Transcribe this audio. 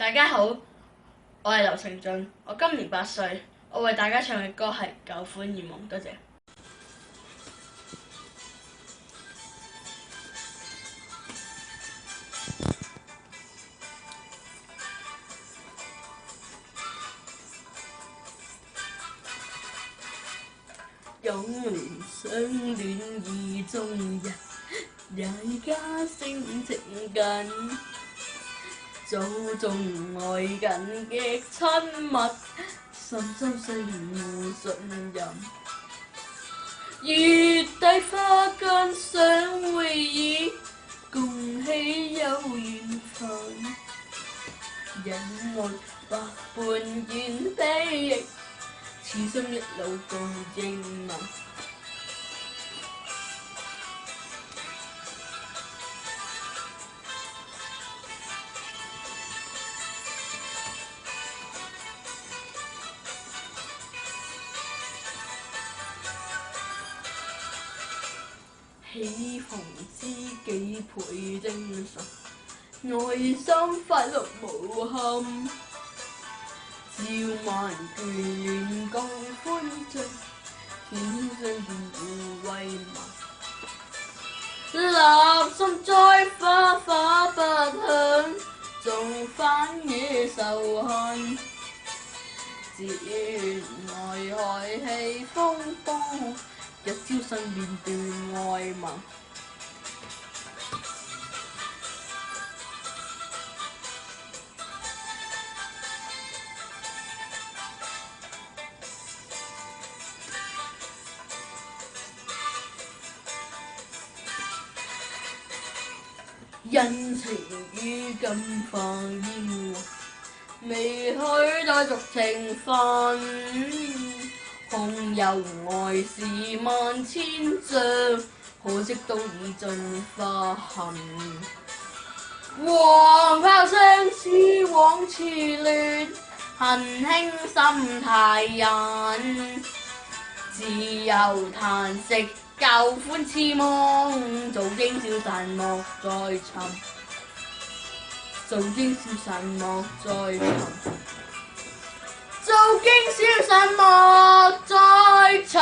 大家好，我係劉成俊，我今年8歲，我為大家唱嘅歌係《舊款艷夢》，多謝。有年相戀意中人，也加聲情近，早中愛緊極親密，深深相互信任。月底花間相會意，共喜有緣分。隱沒百般遠悲亦，此生一路共應能。喜逢知己倍精神，愛心快樂無憾。朝晚眷戀共歡聚，天天相見互慰問。立心栽花花不香，縱翻野仇恨。自願愛海起風波，一朝生變斷愛盟。人情於今化煙雲，未許待續情分。空有愛是萬千丈，可惜都已盡化痕。黃炮聲似往遲亂，恨輕心太隱。自由嘆息舊歡似夢，早經消散莫再尋。早經消散莫再尋。早經消散莫再尋。